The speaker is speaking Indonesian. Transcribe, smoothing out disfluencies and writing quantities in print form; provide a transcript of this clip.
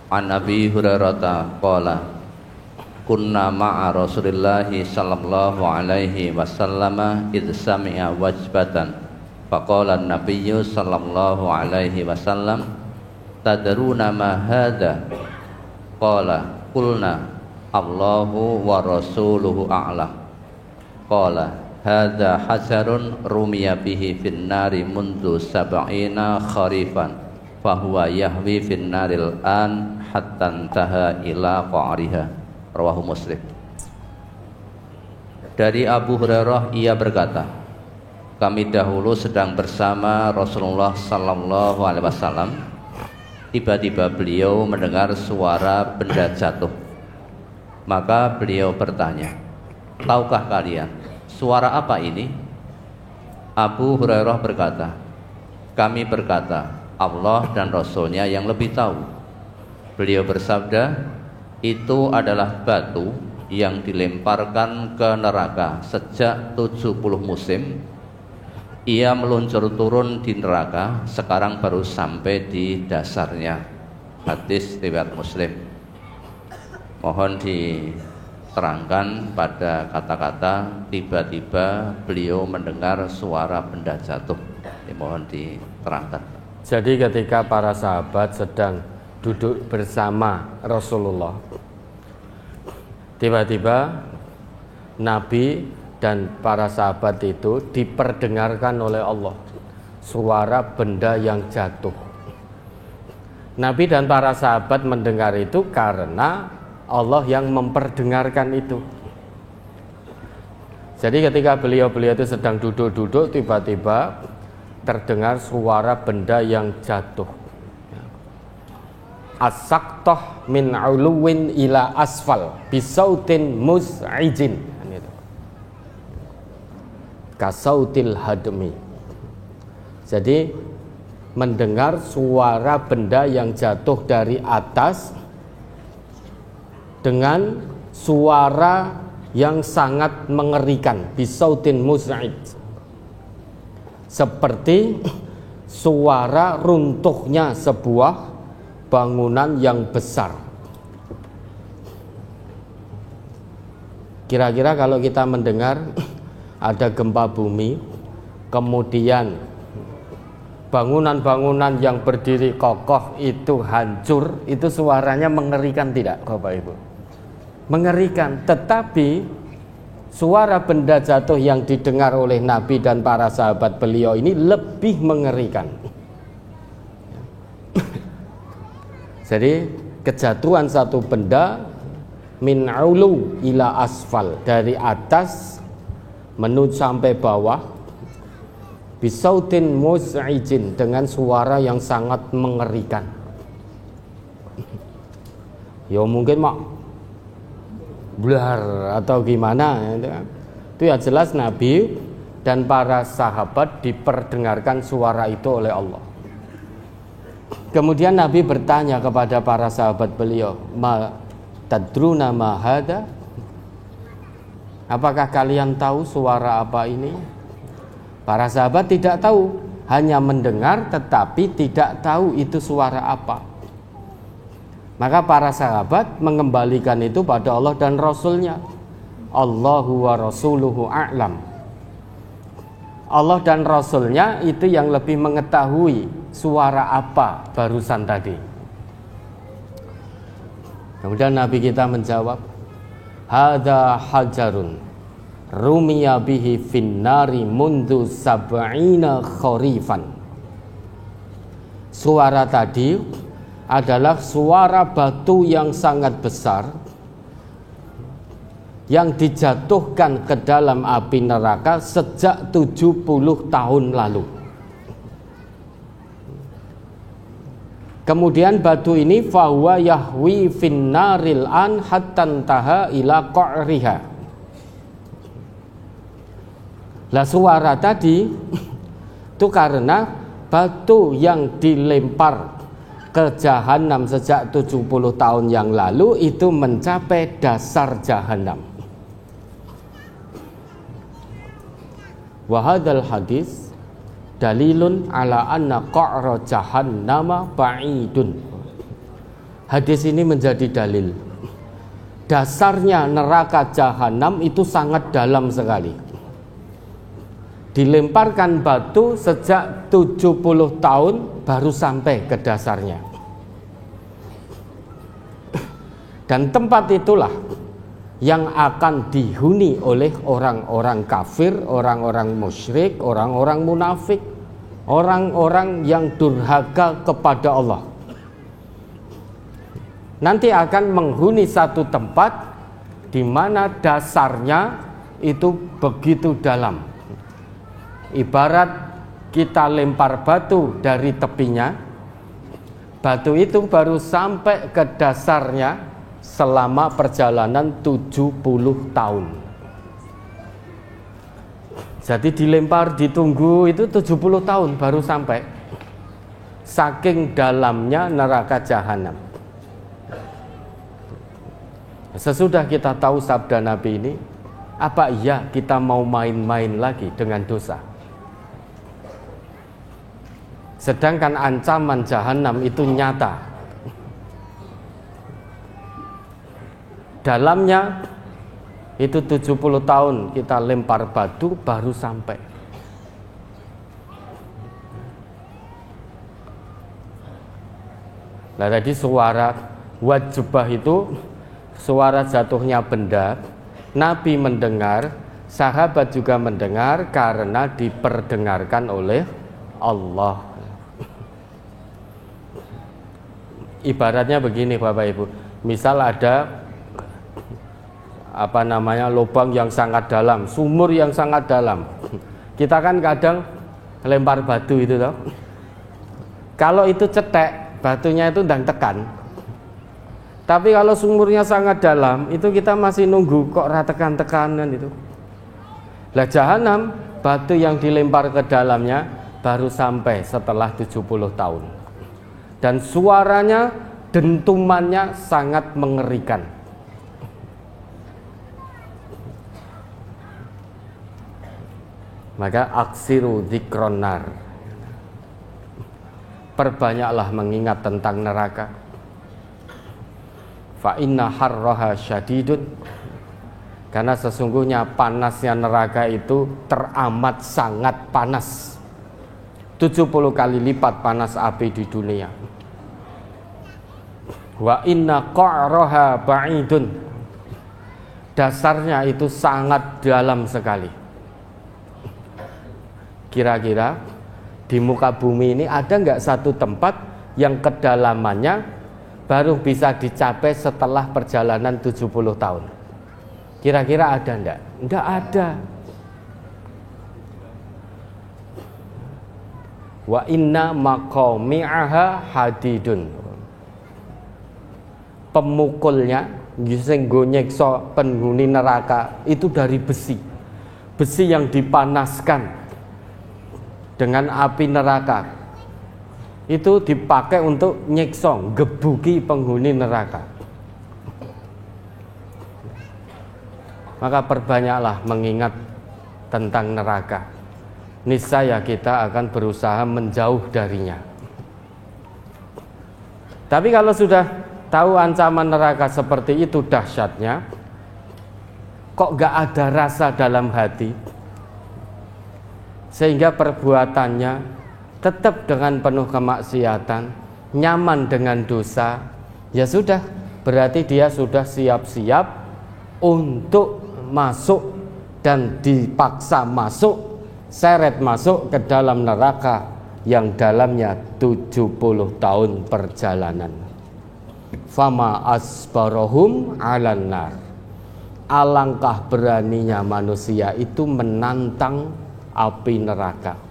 An Abi Hurairah qala kunna ma'a Rasulillahi sallallahu alaihi wasallam idh sami'a wajbatan faqala an-nabiyyu sallallahu alaihi wasallam tadruna ma hadha qala qulna Allahu wa rasuluhu a'lam qala hadha hajarun rumiya bihi fin nari mundu sab'ina kharifan fahuwa yahwi fin naril an hatta intaha ila qa'riha. Rawahu Muslim. Dari Abu Hurairah ia berkata, kami dahulu sedang bersama Rasulullah sallallahu alaihi wasallam. Tiba-tiba beliau mendengar suara benda jatuh. Maka beliau bertanya, tahukah kalian suara apa ini? Abu Hurairah berkata, kami berkata, Allah dan Rasulnya yang lebih tahu. Beliau bersabda, itu adalah batu yang dilemparkan ke neraka sejak 70 musim. Ia meluncur turun di neraka, sekarang baru sampai di dasarnya. Hadis riwayat Muslim. Mohon diterangkan pada kata-kata tiba-tiba beliau mendengar suara benda jatuh. Mohon diterangkan. Jadi ketika para sahabat sedang duduk bersama Rasulullah, tiba-tiba Nabi dan para sahabat itu diperdengarkan oleh Allah suara benda yang jatuh. Nabi dan para sahabat mendengar itu karena Allah yang memperdengarkan itu. Jadi ketika beliau itu sedang duduk-duduk, tiba-tiba terdengar suara benda yang jatuh. As-saqtah min uluwin ila asfal bisautin muz'ijin, kasautil hadmi. Jadi mendengar suara benda yang jatuh dari atas dengan suara yang sangat mengerikan, bisautin muz'ij, seperti suara runtuhnya sebuah bangunan yang besar. Kira-kira kalau kita mendengar ada gempa bumi, kemudian bangunan-bangunan yang berdiri kokoh itu hancur, itu suaranya mengerikan tidak, Bapak Ibu? Mengerikan. Tetapi suara benda jatuh yang didengar oleh Nabi dan para sahabat beliau ini lebih mengerikan. Jadi kejatuhan satu benda min ulu ila asfal, dari atas menuju sampai bawah, bisautin muz'ijin, dengan suara yang sangat mengerikan. Ya mungkin mak blar atau gimana itu ya, jelas Nabi dan para sahabat diperdengarkan suara itu oleh Allah. Kemudian Nabi bertanya kepada para sahabat beliau, ma tadruna ma hada? Apakah kalian tahu suara apa ini? Para sahabat tidak tahu, hanya mendengar tetapi tidak tahu itu suara apa. Maka para sahabat mengembalikan itu pada Allah dan Rasulnya. Allahu wa rasuluhu a'lam. Allah dan Rasulnya itu yang lebih mengetahui suara apa barusan tadi. Kemudian Nabi kita menjawab, hadza hajarun rumiya bihi finnari mundu sab'ina kharifan. Suara tadi adalah suara batu yang sangat besar yang dijatuhkan ke dalam api neraka sejak 70 tahun lalu. Kemudian batu ini fahuwa yahwi finnaril an hatta intaha ila qa'riha. Lah suara tadi itu karena batu yang dilempar ke jahanam sejak 70 tahun yang lalu itu mencapai dasar jahanam. Wa hadzal hadis dalilun ala anna qa'ra jahannama ba'idun. hadis ini menjadi dalil. Dasarnya neraka jahanam itu sangat dalam sekali. Dilemparkan batu sejak 70 tahun baru sampai ke dasarnya. Dan tempat itulah yang akan dihuni oleh orang-orang kafir, orang-orang musyrik, orang-orang munafik, orang-orang yang durhaka kepada Allah. Nanti akan menghuni satu tempat di mana dasarnya itu begitu dalam. Ibarat kita lempar batu dari tepinya, batu itu baru sampai ke dasarnya selama perjalanan 70 tahun. Jadi dilempar, ditunggu itu 70 tahun baru sampai. Saking dalamnya neraka jahanam. Sesudah kita tahu sabda Nabi ini, apa iya kita mau main-main lagi dengan dosa? Sedangkan ancaman jahanam itu nyata. Dalamnya itu 70 tahun kita lempar batu baru sampai. Nah tadi suara wajibah itu suara jatuhnya benda. Nabi mendengar, sahabat juga mendengar karena diperdengarkan oleh Allah. Ibaratnya begini Bapak Ibu, misal ada lubang yang sangat dalam, sumur yang sangat dalam. Kita kan kadang lempar batu itu toh. Kalau itu cetek, batunya itu ndang tekan. Tapi kalau sumurnya sangat dalam, itu kita masih nunggu kok ra tekan-tekanan itu. Lah jahanam, batu yang dilempar ke dalamnya baru sampai setelah 70 tahun. Dan suaranya, dentumannya sangat mengerikan. Maka aksiru dzikron nar. Perbanyaklah mengingat tentang neraka. Fa inna harraha syadidun. Karena sesungguhnya panasnya neraka itu teramat sangat panas. 70 kali lipat panas api di dunia. Wa inna qa'raha ba'idun. Dasarnya itu sangat dalam sekali. Kira-kira di muka bumi ini ada nggak satu tempat yang kedalamannya baru bisa dicapai setelah perjalanan 70 tahun? Kira-kira ada enggak? Enggak ada. Wa inna maqami'aha hadidun. Pemukulnya sing go nyiksa penghuni neraka itu dari besi. Besi yang dipanaskan dengan api neraka. Itu dipakai untuk nyiksa, gebuki penghuni neraka. Maka perbanyaklah mengingat tentang neraka. Niscaya kita akan berusaha menjauh darinya. Tapi kalau sudah tahu ancaman neraka seperti itu dahsyatnya, kok gak ada rasa dalam hati, sehingga perbuatannya tetap dengan penuh kemaksiatan, nyaman dengan dosa, ya sudah, berarti dia sudah siap-siap untuk masuk dan dipaksa masuk, seret masuk ke dalam neraka yang dalamnya 70 tahun perjalanan. Fama asbarohum alan nar. Alangkah beraninya manusia itu menantang api neraka.